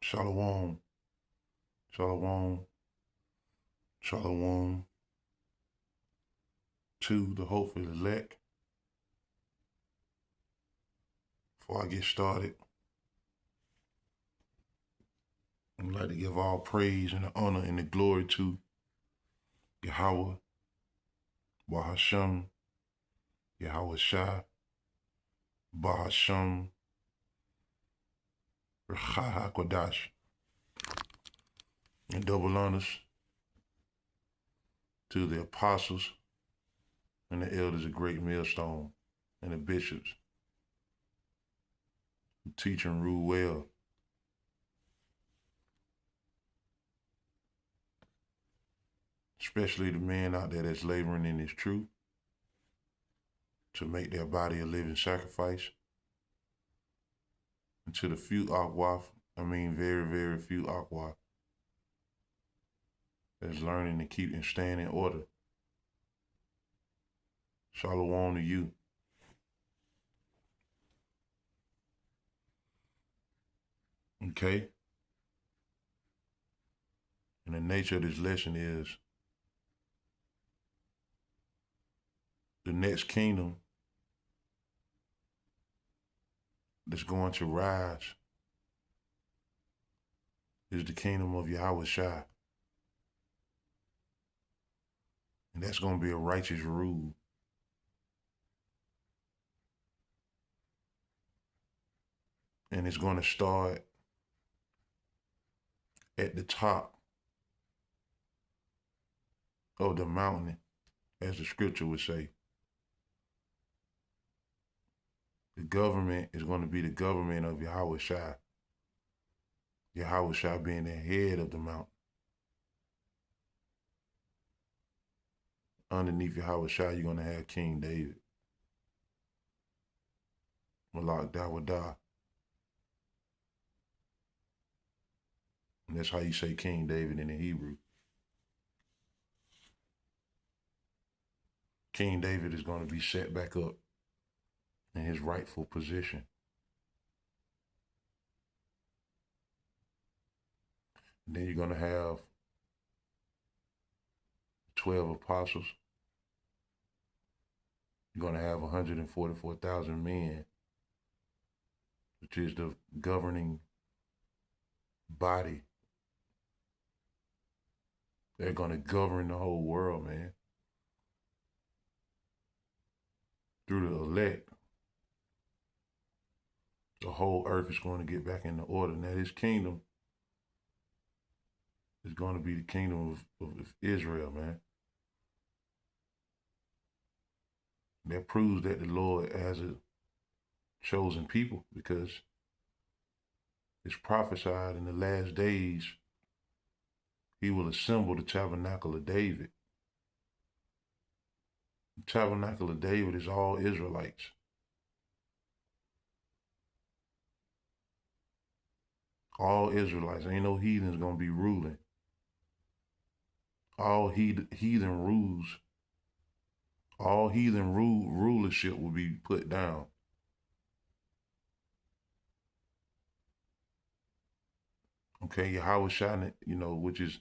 Shalom, shalom, shalom to the hopeful elect. Before I get started, I'd like to give all praise and the honor and the glory to Yahweh, Bahasham, Yahweh Shah, Bahasham, Rechaha Kodash, and double honors to the apostles and the elders of Great Millstone and the bishops who teach and rule well. Especially the men out there that's laboring in this truth to make their body a living sacrifice. And to the few Akwaf, very, very few Akwaf, that's learning to keep and stand in order. Shalom to you. Okay? And the nature of this lesson is the next kingdom that's going to rise is the kingdom of Yahweh Shai. And that's going to be a righteous rule. And it's going to start at the top of the mountain, as the scripture would say. The government is going to be the government of Yahweh Shai. Yahweh Shai being the head of the mountain. Underneath Yahweh Shai, you're going to have King David. Malak Dawadah. And that's how you say King David in the Hebrew. King David is going to be set back up in his rightful position. And then you're going to have 12 apostles. You're going to have 144,000 men, which is the governing body. They're going to govern the whole world, man. Through the elect, the whole earth is going to get back into order. Now, this kingdom is going to be the kingdom of Israel, man. That proves that the Lord has a chosen people, because it's prophesied in the last days he will assemble the tabernacle of David. The tabernacle of David is all Israelites. All Israelites. Ain't no heathens going to be ruling. All heathen rules, all heathen rulership will be put down. Okay, Yahweh Shai, which is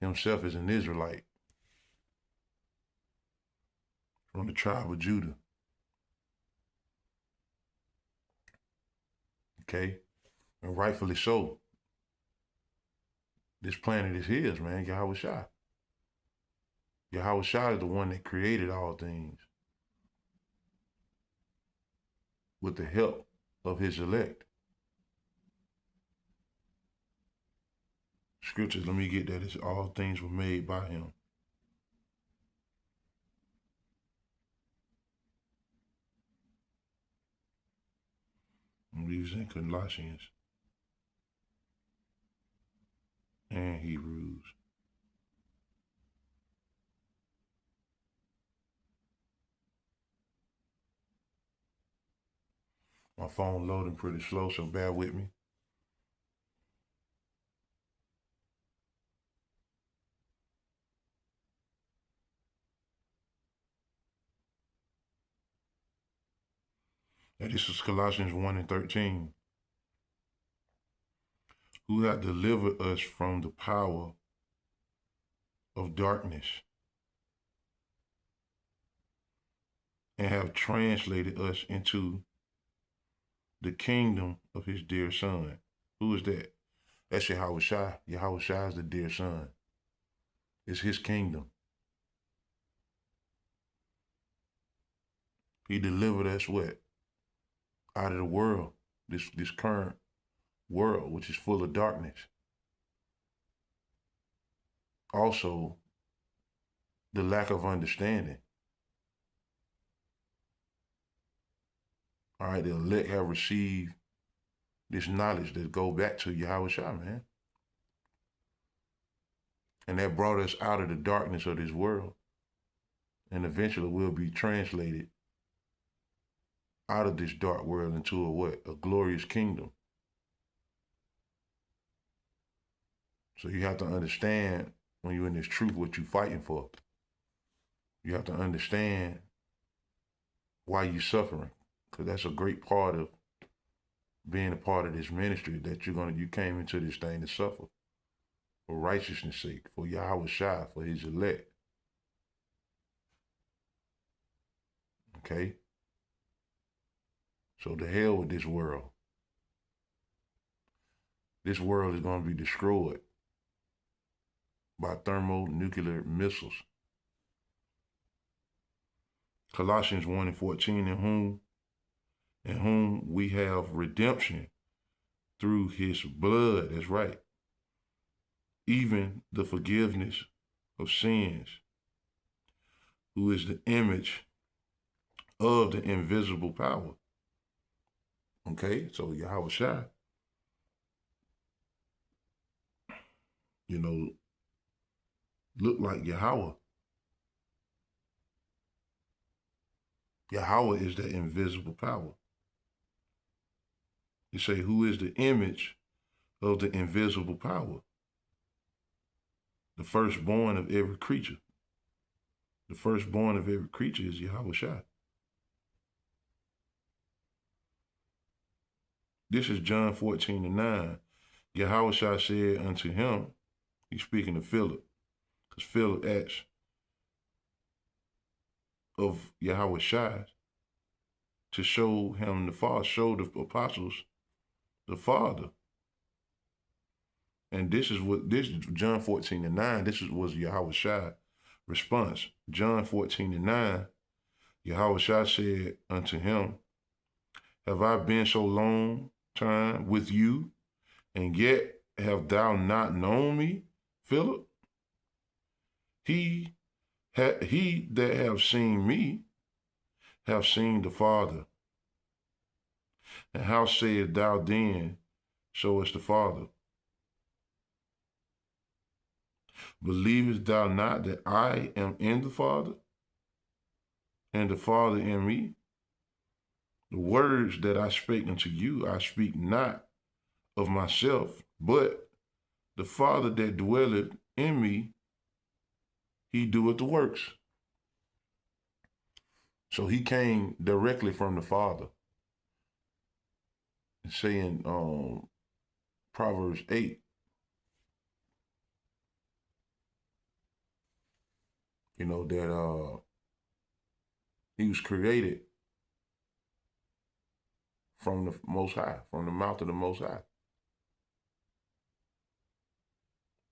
himself is an Israelite from the tribe of Judah. Okay, and rightfully so. This planet is his, man, Yahweh Shai. Yahweh Shai is the one that created all things with the help of his elect. Scriptures, let me get that. It's all things were made by him. And we was in Colossians and Hebrews. My phone loading pretty slow, so bear with me. And this is Colossians 1 and 13. who hath delivered us from the power of darkness and have translated us into the kingdom of his dear son. Who is that? That's Yahweh Shai. Yahweh Shai is the dear son. It's his kingdom. He delivered us what? Out of the world, this current world, which is full of darkness. Also, the lack of understanding. All right, the elect have received this knowledge that go back to Yahweh Shai, man. And that brought us out of the darkness of this world. And eventually we'll be translated out of this dark world into a what? A glorious kingdom. So you have to understand when you're in this truth what you're fighting for. You have to understand why you're suffering, because that's a great part of being a part of this ministry, that you came into this thing to suffer for righteousness' sake, for Yahweh Shai, for his elect. Okay? So to hell with this world. This world is going to be destroyed by thermonuclear missiles. Colossians 1:14, in whom we have redemption through his blood. That's right. Even the forgiveness of sins, who is the image of the invisible power. Okay, so Yahweh Shai, look like Yahweh. Yahweh is the invisible power. You say, who is the image of the invisible power? The firstborn of every creature. The firstborn of every creature is Yahweh Shai. This is John 14:9. Yahweh Shai said unto him, he's speaking to Philip, because Philip asked of Yahweh Shai to show him the Father, show the apostles the Father. And this is John 14:9, was Yahweh Shai response. John 14:9, Yahweh Shai said unto him, have I been so long time with you, and yet have thou not known me, Philip? He that have seen me have seen the Father. And how sayest thou then, show us the Father? Believest thou not that I am in the Father, and the Father in me? The words that I spake unto you, I speak not of myself, but the Father that dwelleth in me, he doeth the works. So he came directly from the Father. Saying Proverbs 8, that he was created from the Most High, from the mouth of the Most High.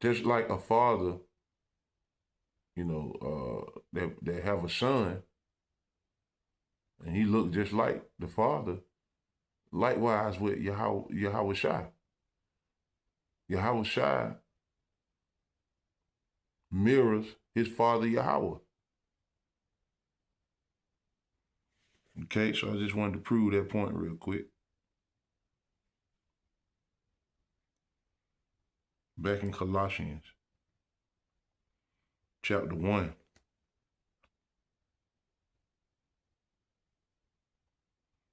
Just like a father, that have a son, and he looked just like the Father. Likewise with Yahweh Shai. Yahweh Shai mirrors his father Yahweh. Okay, so I just wanted to prove that point real quick. Back in Colossians chapter 1.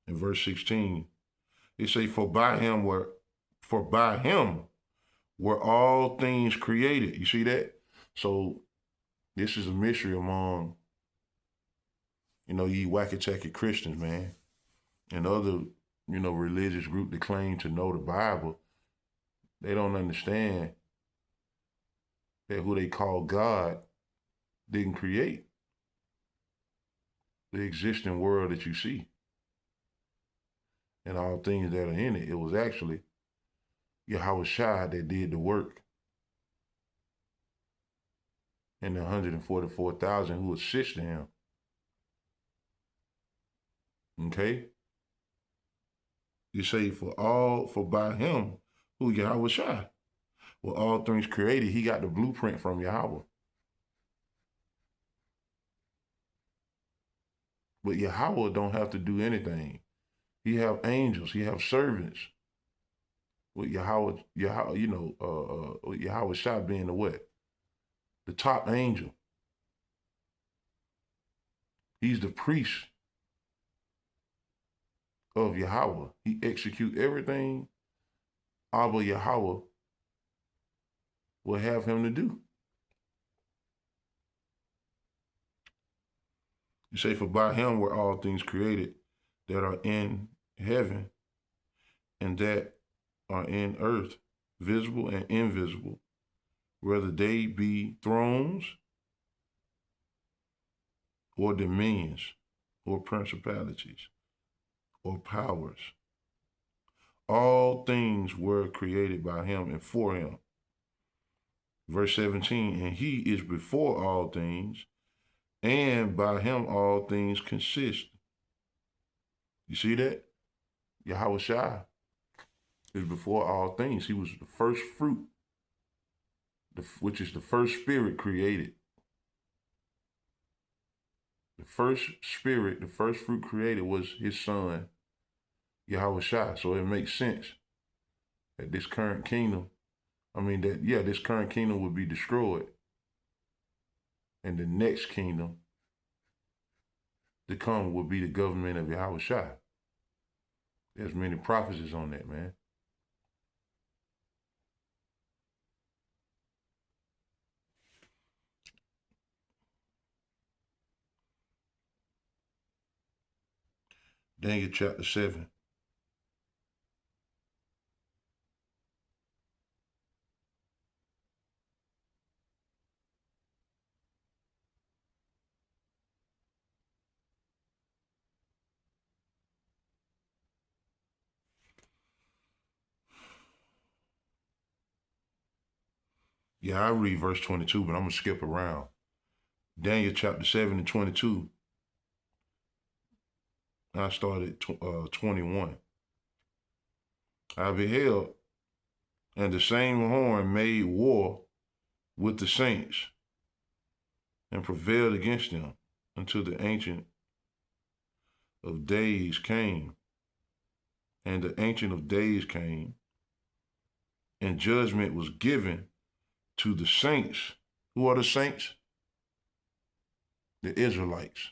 In verse 16, it say, for by him were all things created. You see that? So this is a mystery among, ye wacky-tacky Christians, man, and other, religious group that claim to know the Bible. They don't understand that who they call God didn't create the existing world that you see and all things that are in it. It was actually Yahweh Shai that did the work, and the 144,000 who assisted him. Okay? You say for by him who Yahweh Shai. Well, all things created, he got the blueprint from Yahweh. But Yahweh don't have to do anything. He have angels. He have servants. With Yahweh, with Yahweh Shai being the what? The top angel. He's the priest of Yahweh. He execute everything Abba Yahweh will have him to do. You say, for by him were all things created that are in heaven and that are in earth, visible and invisible, whether they be thrones or dominions or principalities or powers. All things were created by him and for him. Verse 17, and he is before all things, and by him all things consist. You see that? Yahweh Shai is before all things. He was the first fruit, which is the first spirit created. The first spirit, the first fruit created was his son, Yahweh Shai. So it makes sense that this current kingdom, this current kingdom would be destroyed. And the next kingdom to come will be the government of Yahweh Shai. There's many prophecies on that, man. Daniel chapter 7. Yeah, I read verse 22, but I'm going to skip around. Daniel chapter 7 and 22. I started 21. I beheld, and the same horn made war with the saints and prevailed against them until the Ancient of Days came. And the Ancient of Days came, and judgment was given to the saints. Who are the saints? The Israelites.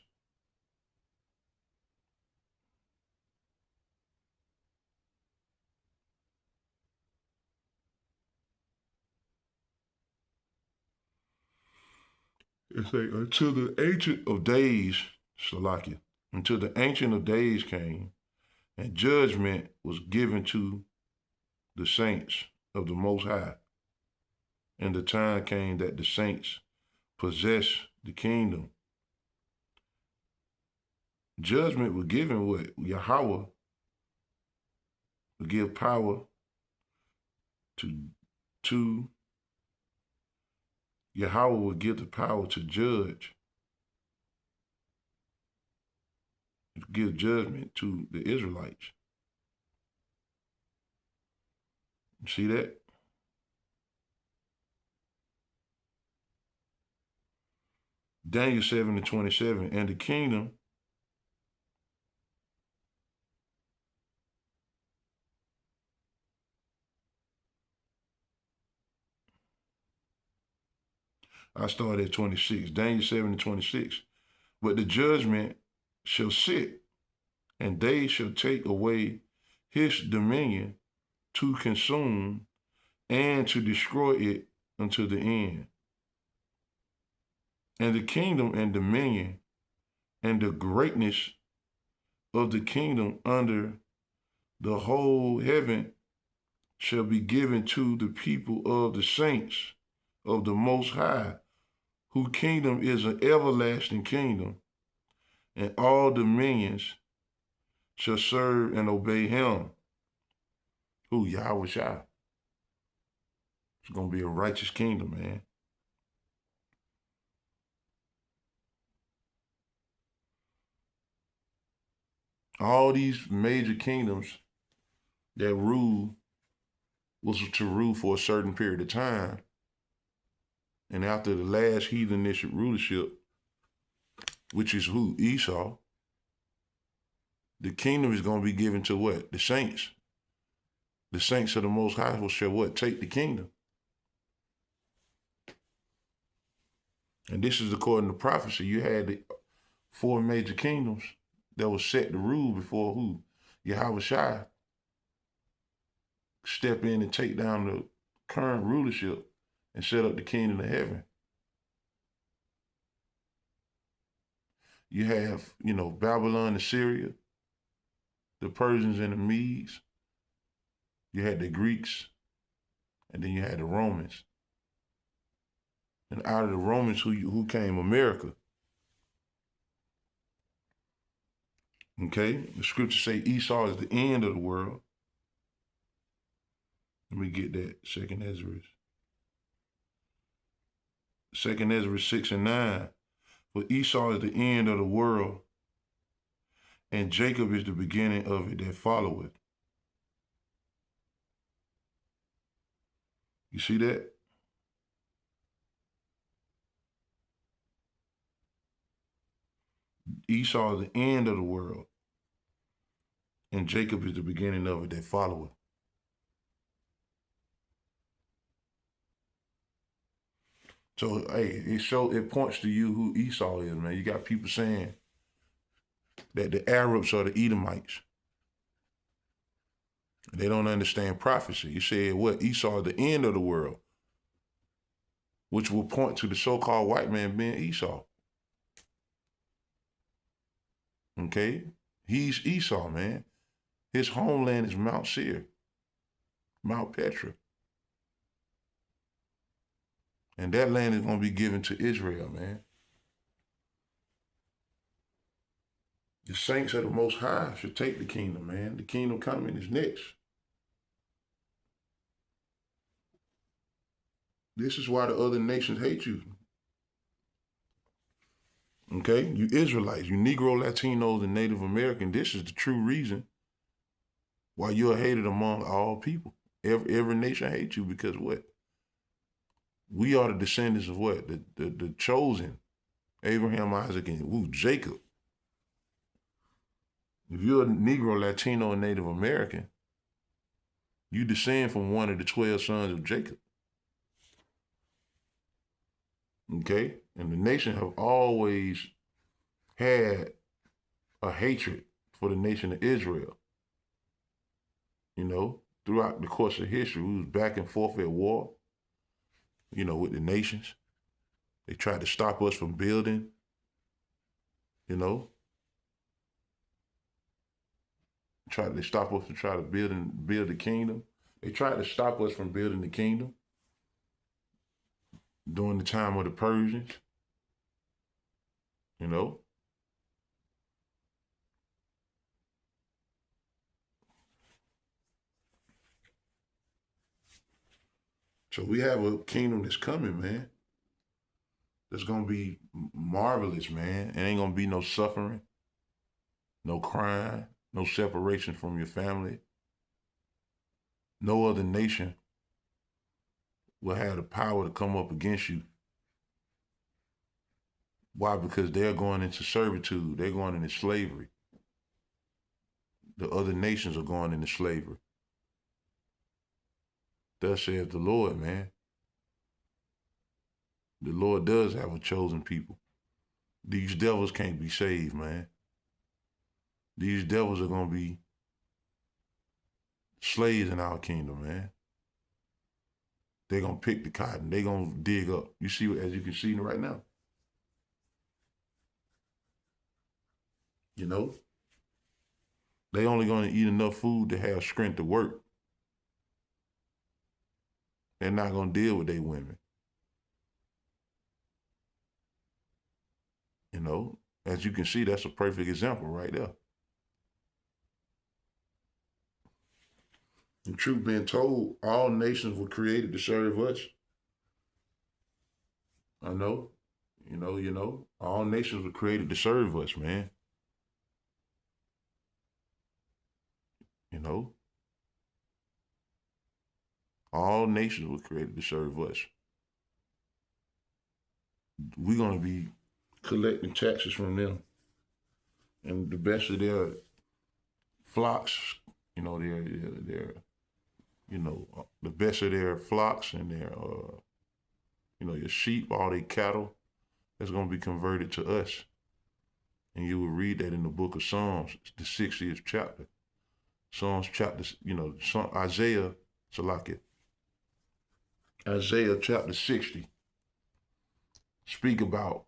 It's like, until the Ancient of Days, Salakia, until the Ancient of Days came, and judgment was given to the saints of the Most High. And the time came that the saints possess the kingdom. Judgment was given with Yahweh to give power to Yahweh will give the power to judge, to give judgment to the Israelites. You see that? Daniel 7 and 27, and the kingdom I started at 26, Daniel 7 and 26. But the judgment shall sit, and they shall take away his dominion to consume and to destroy it unto the end. And the kingdom and dominion and the greatness of the kingdom under the whole heaven shall be given to the people of the saints of the Most High, whose kingdom is an everlasting kingdom, and all dominions shall serve and obey him. Who? Yahweh Shai. It's going to be a righteous kingdom, man. All these major kingdoms that rule was to rule for a certain period of time. And after the last heathenistic rulership, which is who? Esau, the kingdom is going to be given to what? The saints. The saints of the Most High shall what? Take the kingdom. And this is according to prophecy. You had the 4 major kingdoms that was set to rule before who? Yahweh Shai step in and take down the current rulership and set up the kingdom of heaven. You have, Babylon, Assyria, the Persians and the Medes. You had the Greeks, and then you had the Romans. And out of the Romans, who came? America. Okay? The scriptures say Esau is the end of the world. Let me get that. Second Ezra 6:9. For Esau is the end of the world, and Jacob is the beginning of it that followeth. You see that? Esau is the end of the world, and Jacob is the beginning of it that followeth. So, hey, it points to you who Esau is, man. You got people saying that the Arabs are the Edomites. They don't understand prophecy. You said what? Esau is the end of the world, which will point to the so-called white man being Esau. Okay? He's Esau, man. His homeland is Mount Seir, Mount Petra. And that land is going to be given to Israel, man. The saints of the Most High should take the kingdom, man. The kingdom coming is next. This is why the other nations hate you. Okay? You Israelites, you Negro, Latinos, and Native American, this is the true reason why you're hated among all people. Every nation hates you because what? We are the descendants of what? The chosen. Abraham, Isaac, and Jacob. If you're a Negro, Latino, and Native American, you descend from one of the 12 sons of Jacob. Okay? And the nation have always had a hatred for the nation of Israel. Throughout the course of history, we was back and forth at war, with the nations. They tried to stop us from building, tried to stop us from trying to build the kingdom. They tried to stop us from building the kingdom during the time of the Persians, So we have a kingdom that's coming, man. That's going to be marvelous, man. It ain't going to be no suffering, no crime, no separation from your family. No other nation will have the power to come up against you. Why? Because they're going into servitude. They're going into slavery. The other nations are going into slavery. Thus saith the Lord, man. The Lord does have a chosen people. These devils can't be saved, man. These devils are going to be slaves in our kingdom, man. They're going to pick the cotton. They're going to dig up. You see, as you can see right now. They only going to eat enough food to have strength to work. They're not going to deal with their women. You know, as you can see, that's a perfect example right there. The truth being told, all nations were created to serve us. I know, all nations were created to serve us, man. You know, all nations were created to serve us. We're going to be collecting taxes from them. And the best of their flocks, the best of their flocks and their, your sheep, all their cattle, that's going to be converted to us. And you will read that in the book of Psalms, the 60th chapter. Psalms chapter, Isaiah chapter 60 speak about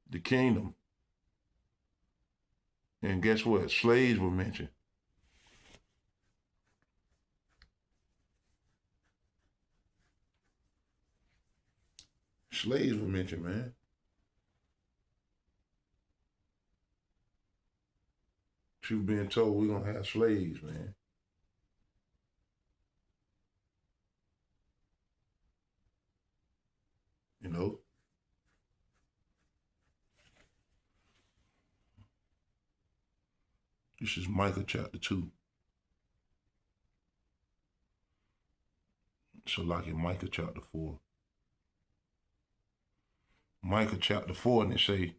the kingdom. And guess what? Slaves were mentioned. Slaves were mentioned, man. Truth being told, we're going to have slaves, man. You know? This is Micah chapter 2. So like in Micah chapter 4. Micah chapter 4, and it say,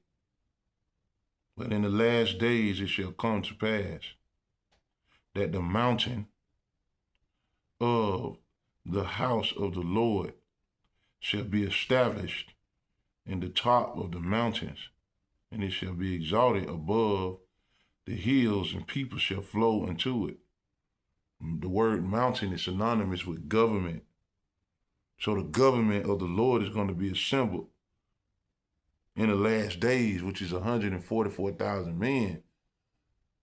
but in the last days it shall come to pass that the mountain of the house of the Lord shall be established in the top of the mountains, and it shall be exalted above the hills, and people shall flow into it. The word mountain is synonymous with government. So the government of the Lord is going to be assembled in the last days, which is 144,000 men,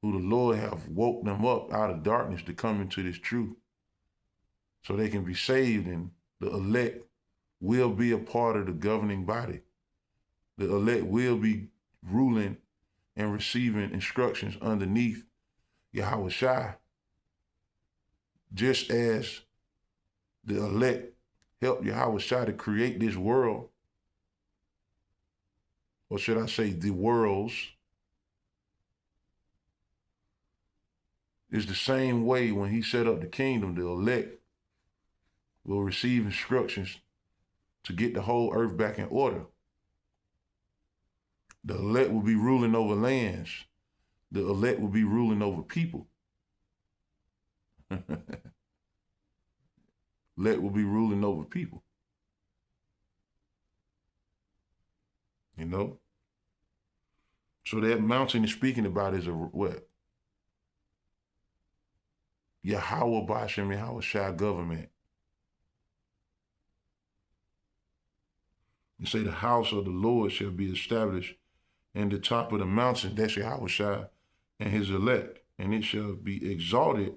who the Lord have woke them up out of darkness to come into this truth so they can be saved, and the elect will be a part of the governing body. The elect will be ruling and receiving instructions underneath Yahweh Shai, just as the elect helped Yahweh Shai to create this world, or should I say the worlds. It's the same way when he set up the kingdom, the elect will receive instructions to get the whole earth back in order. The elect will be ruling over lands. The elect will be ruling over people. Elect will be ruling over people. You know? So that mountain is speaking about is a what? Yahweh Bashem, Yahweh Shai government. And say the house of the Lord shall be established in the top of the mountain. That's Yahweh Shai and his elect. And it shall be exalted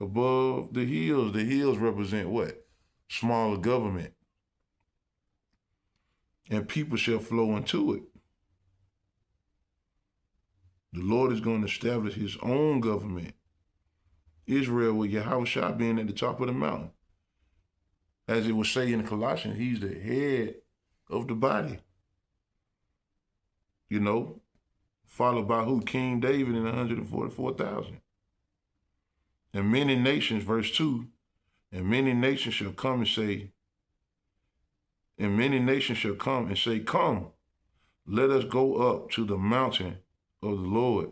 above the hills. The hills represent what? Smaller government. And people shall flow into it. The Lord is going to establish his own government. Israel with Yahweh Shai being at the top of the mountain. As it was say in Colossians, he's the head of the body. You know, followed by who? King David and 144,000. And many nations, verse 2, and many nations shall come and say, come, let us go up to the mountain of the Lord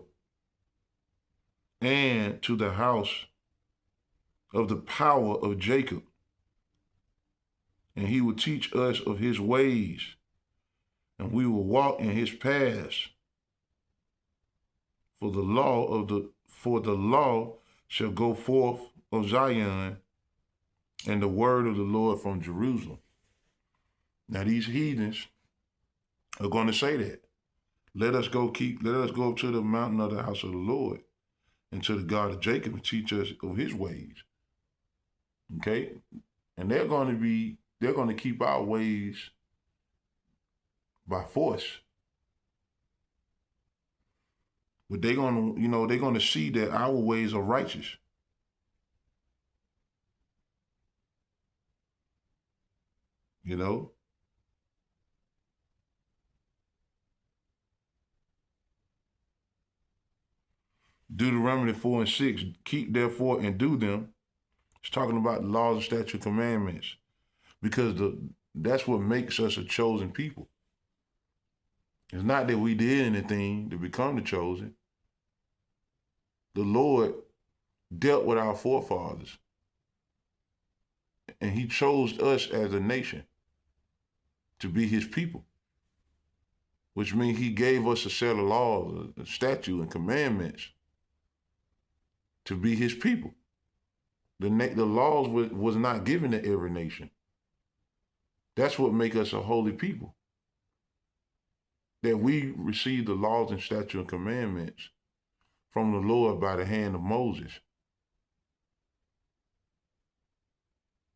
and to the house of the power of Jacob. And he will teach us of his ways, and we will walk in his paths. For the law shall go forth of Zion, and the word of the Lord from Jerusalem. Now these heathens are going to say that. Let us go up to the mountain of the house of the Lord and to the God of Jacob and teach us of his ways. Okay? And they're going to keep our ways by force. But they're going to see that our ways are righteous. You know? Deuteronomy 4 and 6, keep therefore and do them. It's talking about the laws and statute commandments. Because that's what makes us a chosen people. It's not that we did anything to become the chosen. The Lord dealt with our forefathers. And he chose us as a nation to be his people. Which means he gave us a set of laws, a statute, and commandments to be his people. The laws was not given to every nation. That's what makes us a holy people. That we receive the laws and statutes and commandments from the Lord by the hand of Moses.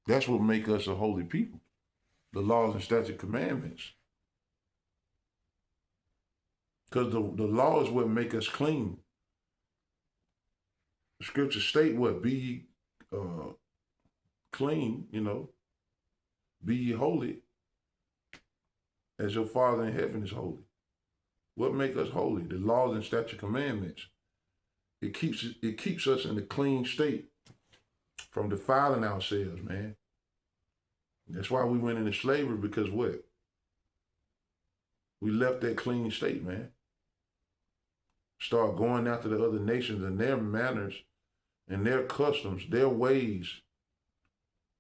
That's what makes us a holy people. The laws and statutes and commandments. Because the law is what make us clean. The scriptures state what? Be clean, be ye holy as your Father in heaven is holy. What make us holy? The laws and statute commandments. It keeps us in a clean state from defiling ourselves, man. That's why we went into slavery, because what? We left that clean state, man. Start going after the other nations and their manners and their customs, their ways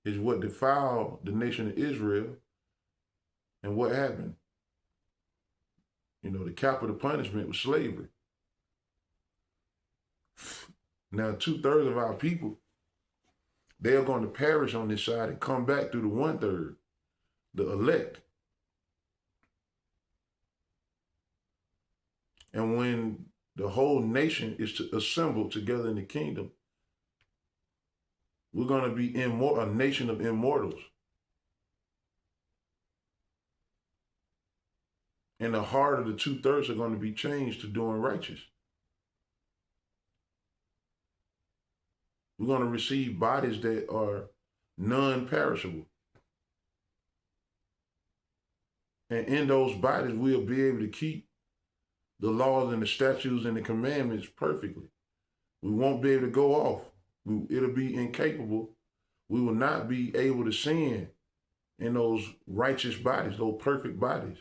is what defiled the nation of Israel. And what happened? The capital punishment was slavery. Now, 2/3 of our people, they are going to perish on this side and come back through the 1/3, the elect. And when the whole nation is to assemble together in the kingdom, we're going to be a nation of immortals. And the heart of the 2/3 are going to be changed to doing righteous. We're going to receive bodies that are non-perishable. And in those bodies, we'll be able to keep the laws and the statutes and the commandments perfectly. We won't be able to go off. It'll be incapable. We will not be able to sin in those righteous bodies, those perfect bodies.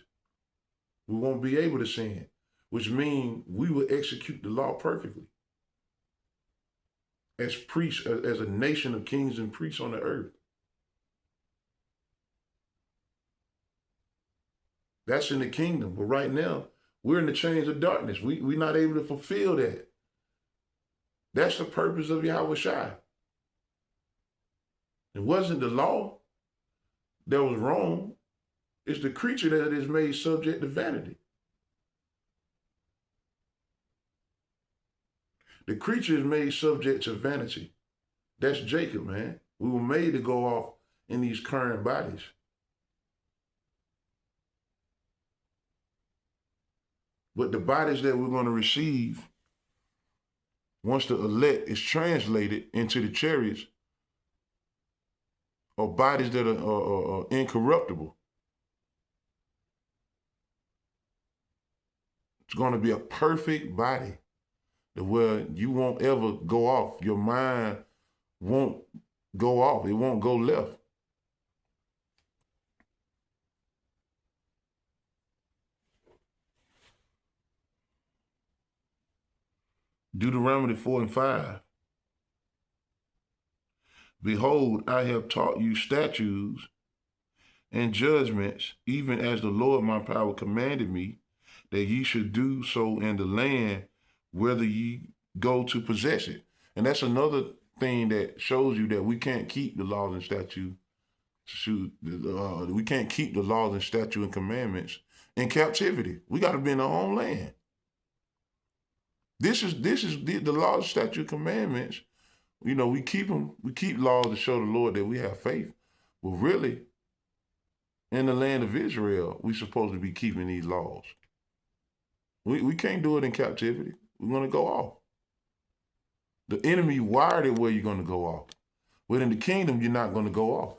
We won't be able to sin, which means we will execute the law perfectly. As priests, as a nation of kings and priests on the earth. That's in the kingdom. But right now, we're in the chains of darkness. We're not able to fulfill that. That's the purpose of Yahweh Shai. It wasn't the law that was wrong. It's the creature that is made subject to vanity. The creature is made subject to vanity. That's Jacob, man. We were made to go off in these current bodies. But the bodies that we're going to receive, once the elect is translated into the chariots, are bodies that are incorruptible. It's going to be a perfect body where you won't ever go off. Your mind won't go off. It won't go left. Deuteronomy 4 and 5. Behold, I have taught you statutes and judgments, even as the Lord my power commanded me, that ye should do so in the land whether ye go to possess it. And that's another thing that shows you that we can't keep the laws and statutes. We can't keep the laws and statutes and commandments in captivity. We got to be in our own land. This is the laws, statutes, commandments We keep them. We keep laws to show the Lord that we have faith. But really, in the land of Israel, we're supposed to be keeping these laws. We can't do it in captivity. We're going to go off. The enemy wired it where you're going to go off. But in the kingdom, you're not going to go off.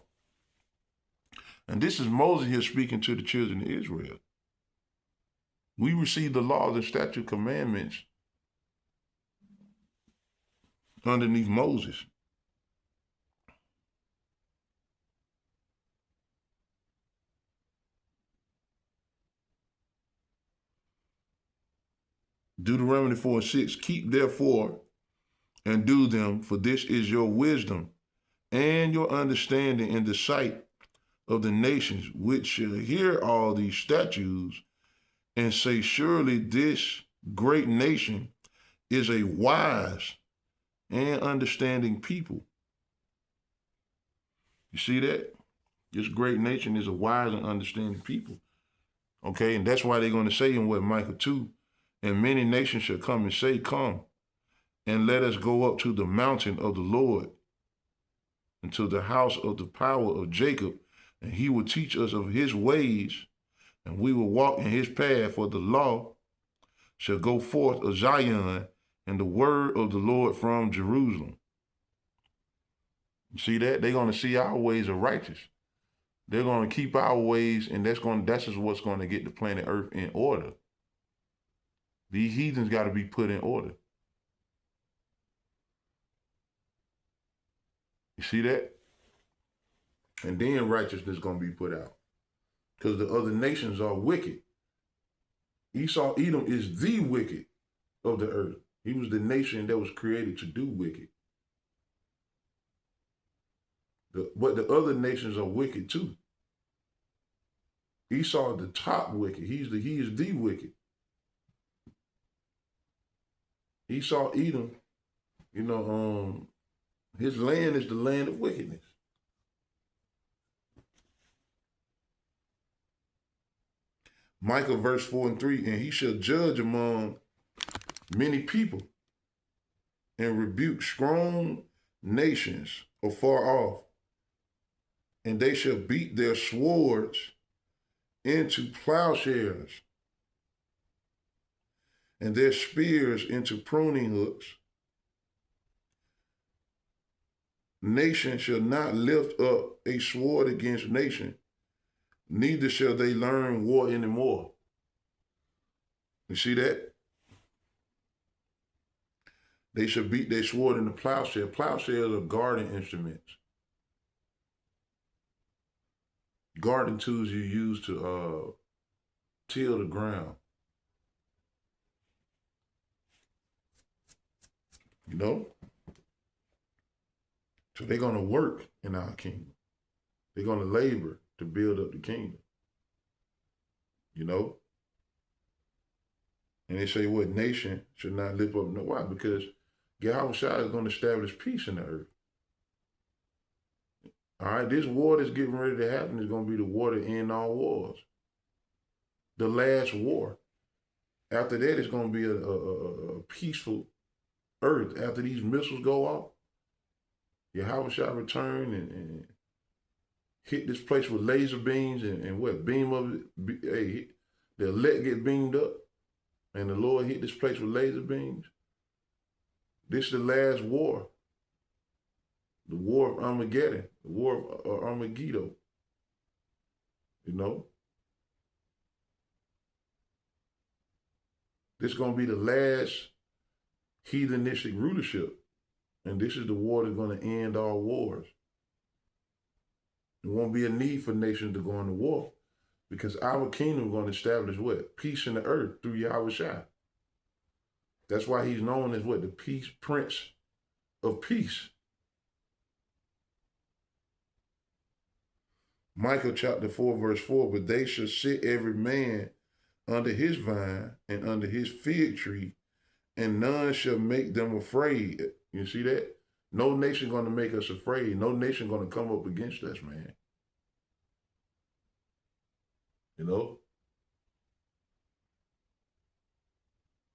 And this is Moses here speaking to the children of Israel. We received the laws and statute commandments underneath Moses. Deuteronomy 4:6, keep therefore and do them, for this is your wisdom and your understanding in the sight of the nations, which shall hear all these statutes and say, surely this great nation is a wise and understanding people. You see that? This great nation is a wise and understanding people. Okay, and that's why they're going to say in what Micah 2, and many nations shall come and say, come, and let us go up to the mountain of the Lord, and to the house of the power of Jacob, and he will teach us of his ways, and we will walk in his path, for the law shall go forth of Zion, and the word of the Lord from Jerusalem. You see that? They're going to see our ways are righteous. They're going to keep our ways, and that's just what's going to get the planet Earth in order. These heathens got to be put in order. You see that? And then righteousness is going to be put out. Because the other nations are wicked. Edom is the wicked of the earth. He was the nation that was created to do wicked. But the other nations are wicked too. Esau is the top wicked. He is the wicked. Esau, Edom, his land is the land of wickedness. Micah verse 4 and 3, and he shall judge among many people and rebuke strong nations afar off, and they shall beat their swords into plowshares and their spears into pruning hooks. Nation shall not lift up a sword against nation, neither shall they learn war anymore. You see that? They shall beat their sword in the plowshare. Plowshares are garden instruments. Garden tools you use to till the ground. So they're going to work in our kingdom. They're going to labor to build up the kingdom. And they say, what nation should not lift up? No, why? Because Yahushua is going to establish peace in the earth. All right, this war that's getting ready to happen is going to be the war to end all wars. The last war. After that, it's going to be a peaceful earth. After these missiles go off, Yahushua return and hit this place with laser beams and what? Beam of it. Hey, the elect get beamed up, and the Lord hit this place with laser beams. This is the last war. The war of Armageddon, the war of Armageddon. This is going to be the last heathenistic rulership. And this is the war that's going to end all wars. There won't be a need for nations to go into war, because our kingdom is going to establish what? Peace in the earth through Yahushua. That's why he's known as what? The peace prince of peace. Micah chapter 4, verse 4, but they shall sit every man under his vine and under his fig tree, and none shall make them afraid. You see that? No nation going to make us afraid. No nation going to come up against us, man.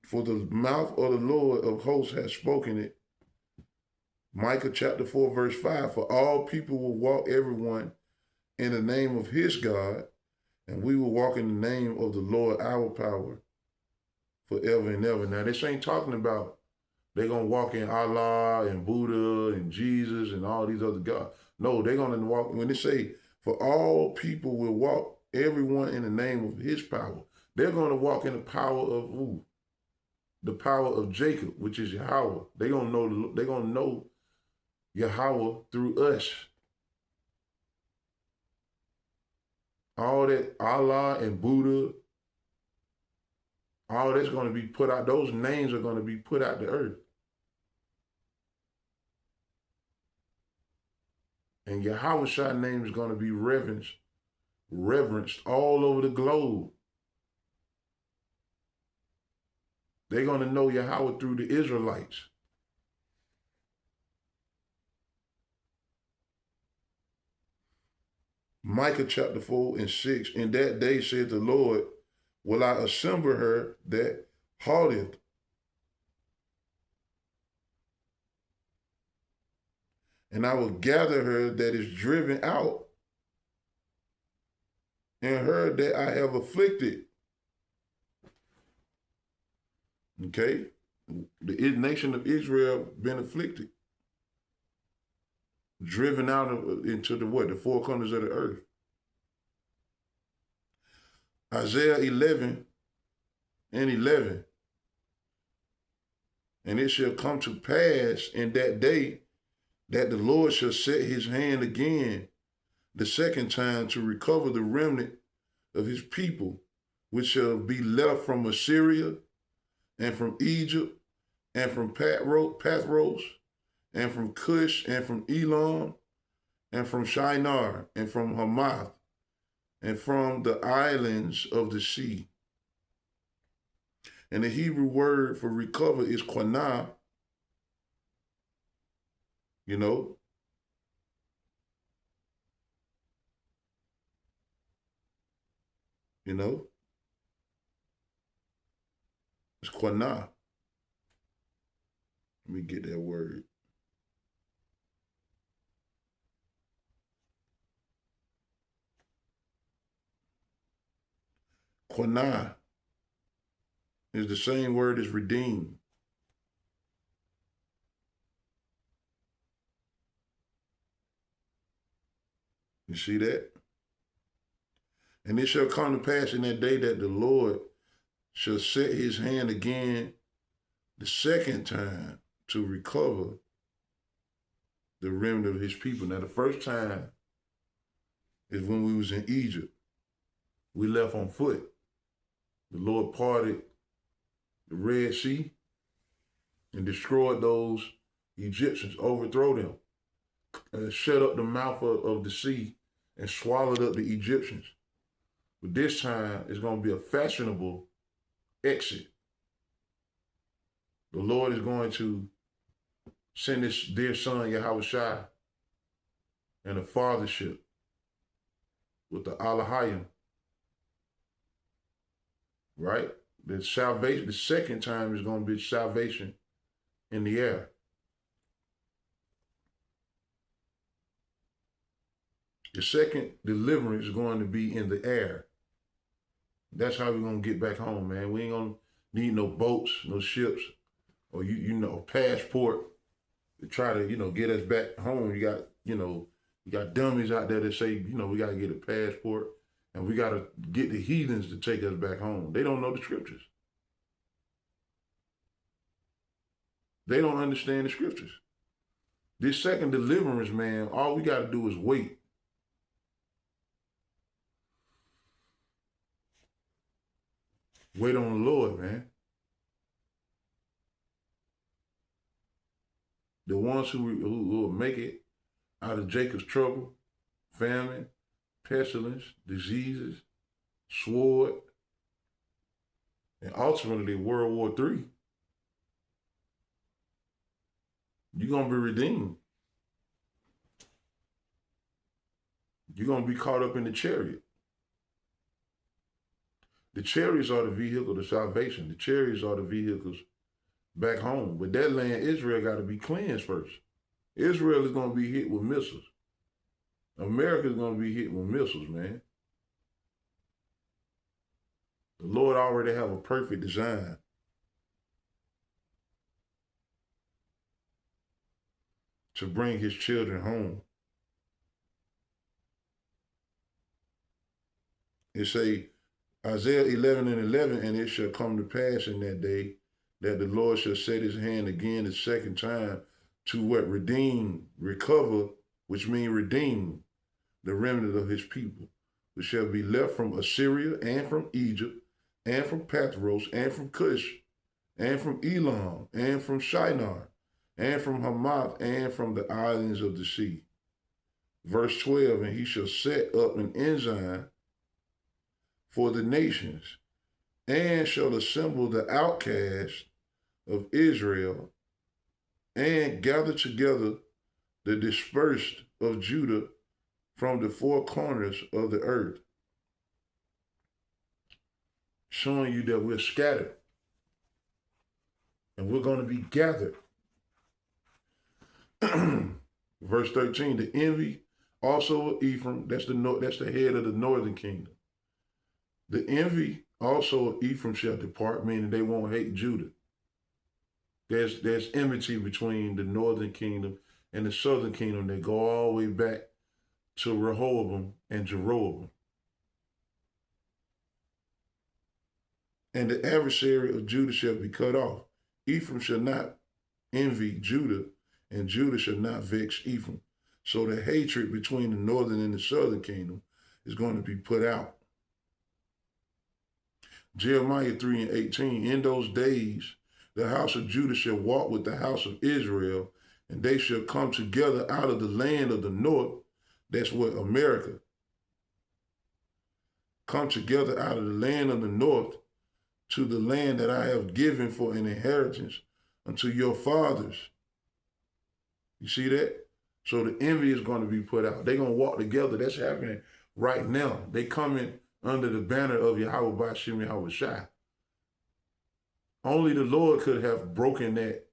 For the mouth of the Lord of hosts has spoken it. Micah chapter 4, verse 5, for all people will walk everyone in the name of his God, and we will walk in the name of the Lord our power forever and ever. Now, this ain't talking about they're going to walk in Allah and Buddha and Jesus and all these other gods. No, they're going to walk, when they say, for all people will walk everyone in the name of his power, they're going to walk in the power of who? The power of Jacob, which is Yahweh. They're going to know Yahweh through us. All that Allah and Buddha, all that's going to be put out, those names are going to be put out to earth. And Yahweh's name is going to be reverenced all over the globe. They're going to know Yahweh through the Israelites. Micah chapter 4 and 6, in that day said the Lord, will I assemble her that haughteth, and I will gather her that is driven out, and her that I have afflicted. Okay? The nation of Israel been afflicted. Driven out into the what? The four corners of the earth. Isaiah 11 and 11. And it shall come to pass in that day that the Lord shall set his hand again the second time to recover the remnant of his people, which shall be left from Assyria and from Egypt and from Pathros and from Cush and from Elam and from Shinar and from Hamath and from the islands of the sea. And the Hebrew word for recover is qanah. You know, it's qanah. Let me get that word. Qanah is the same word as redeem. You see that? And it shall come to pass in that day that the Lord shall set his hand again the second time to recover the remnant of his people. Now, the first time is when we was in Egypt. We left on foot. The Lord parted the Red Sea and destroyed those Egyptians, overthrow them, shut up the mouth of the sea and swallowed up the Egyptians. But this time, it's going to be a fashionable exit. The Lord is going to send his dear son, Yahushua, and a fathership with the Alahayim. Right? The salvation, the second time is going to be salvation in the air. The second deliverance is going to be in the air. That's how we're going to get back home, man. We ain't going to need no boats, no ships, or, a passport to try to, get us back home. You got dummies out there that say, we got to get a passport and we got to get the heathens to take us back home. They don't know the scriptures. They don't understand the scriptures. This second deliverance, man, all we got to do is wait. Wait on the Lord, man. The ones who will make it out of Jacob's trouble, famine, pestilence, diseases, sword, and ultimately World War III. You're going to be redeemed. You're going to be caught up in the chariot. The chariots are the vehicle to salvation. The chariots are the vehicles back home. But that land, Israel, got to be cleansed first. Israel is going to be hit with missiles. America is going to be hit with missiles, man. The Lord already have a perfect design. To bring his children home. It say, Isaiah 11:11, and it shall come to pass in that day that the Lord shall set his hand again the second time to what? Redeem, recover, which means redeem the remnant of his people, which shall be left from Assyria and from Egypt and from Pathros and from Cush and from Elam and from Shinar and from Hamath and from the islands of the sea. Verse 12, and he shall set up an ensign for the nations, and shall assemble the outcasts of Israel, and gather together the dispersed of Judah from the four corners of the earth. Showing you that we're scattered, and we're going to be gathered. Verse 13, the envy also of Ephraim, that's the head of the northern kingdom. The envy also of Ephraim shall depart, meaning they won't hate Judah. There's enmity between the northern kingdom and the southern kingdom that go all the way back to Rehoboam and Jeroboam. And the adversary of Judah shall be cut off. Ephraim shall not envy Judah, and Judah shall not vex Ephraim. So the hatred between the northern and the southern kingdom is going to be put out. Jeremiah 3:18, in those days, the house of Judah shall walk with the house of Israel, and they shall come together out of the land of the north. That's what? America. Come together out of the land of the north to the land that I have given for an inheritance unto your fathers. You see that? So the envy is going to be put out. They're going to walk together. That's happening right now. They coming under the banner of Yahweh Ba'ashem Yahweh Shai. Only the Lord could have broken that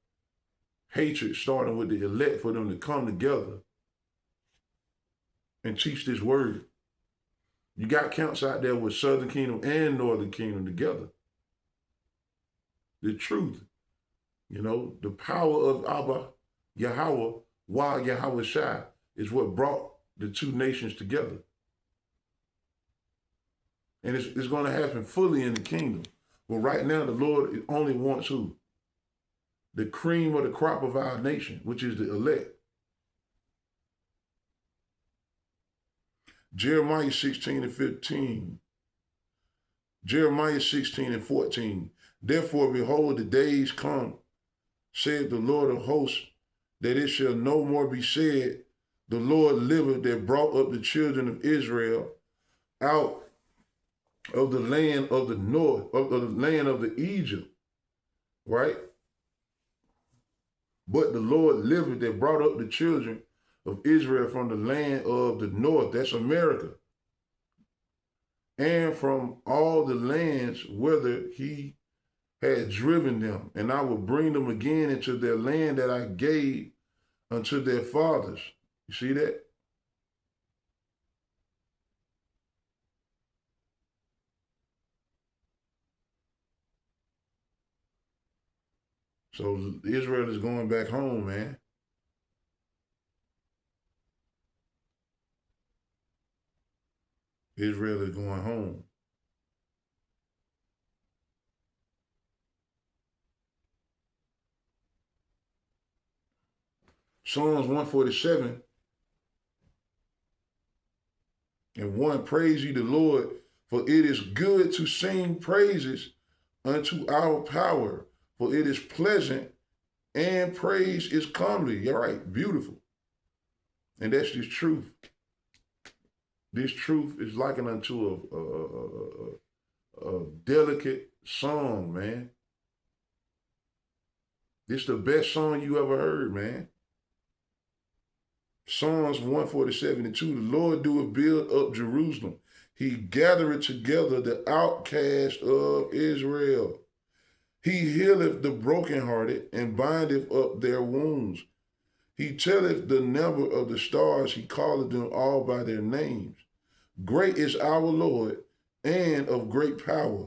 hatred, starting with the elect, for them to come together and teach this word. You got camps out there with Southern Kingdom and Northern Kingdom together. The truth, the power of Abba, Yahweh, Yahweh Shai is what brought the two nations together. And it's going to happen fully in the kingdom. But right now, the Lord only wants who? The cream of the crop of our nation, which is the elect. Jeremiah 16:15. Jeremiah 16:14. Therefore, behold, the days come, said the Lord of hosts, that it shall no more be said, the Lord liveth, that brought up the children of Israel out of the land of the north, of the land of the Egypt, right? But the Lord liveth, that brought up the children of Israel from the land of the north, that's America, and from all the lands whither he had driven them, and I will bring them again into their land that I gave unto their fathers. You see that? So Israel is going back home, man. Israel is going home. Psalms 147 and 1, praise ye the Lord, for it is good to sing praises unto our power, for it is pleasant and praise is comely. You're right, beautiful. And that's the truth. This truth is likened unto a delicate song, man. This the best song you ever heard, man. Psalms 147:2, the Lord doeth build up Jerusalem. He gathereth together the outcast of Israel. He healeth the brokenhearted and bindeth up their wounds. He telleth the number of the stars, he calleth them all by their names. Great is our Lord, and of great power.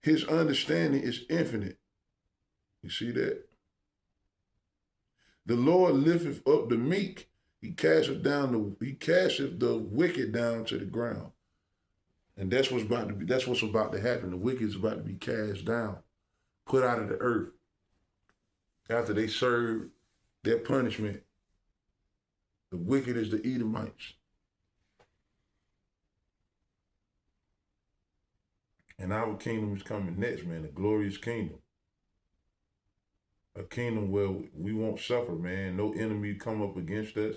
His understanding is infinite. You see that? The Lord lifteth up the meek. He casteth the wicked down to the ground. And that's what's about to happen. The wicked is about to be cast down, put out of the earth. After they serve their punishment, the wicked is the Edomites. And our kingdom is coming next, man, a glorious kingdom. A kingdom where we won't suffer, man. No enemy come up against us.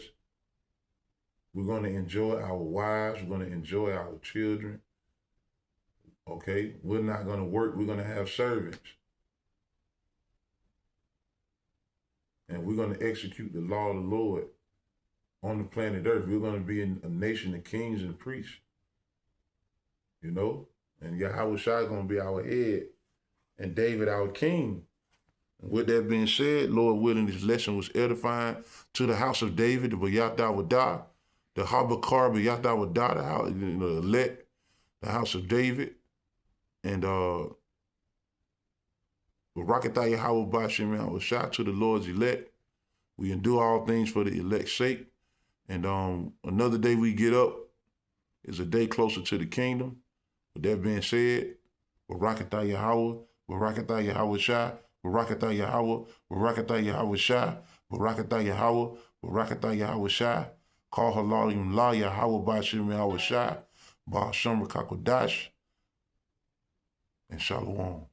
We're going to enjoy our wives. We're going to enjoy our children. Okay? We're not going to work. We're going to have servants. And we're going to execute the law of the Lord on the planet Earth. We're going to be a nation of kings and priests. You know? And Yahweh Shai is going to be our head and David our king. And with that being said, Lord willing, this lesson was edifying to the house of David, the Bayat-Dawadah, the Habakar Bayat-Dawadah, the house, the elect, the house of David, and Barakatah Yahweh Bashim Yahweh Shai to the Lord's elect. We endure all things for the elect's sake. And another day we get up is a day closer to the kingdom. With that being said, Barakatah Yahweh, Barakatah Yahweh Shai, Barakatah Yahweh, Barakatah Yahweh Shai, Barakatah Yahweh, Barakatah Yahweh Shai, Call Halalim La Yahweh Bashim Yahweh Shai, Ba Shem Kakodash, and Shalom.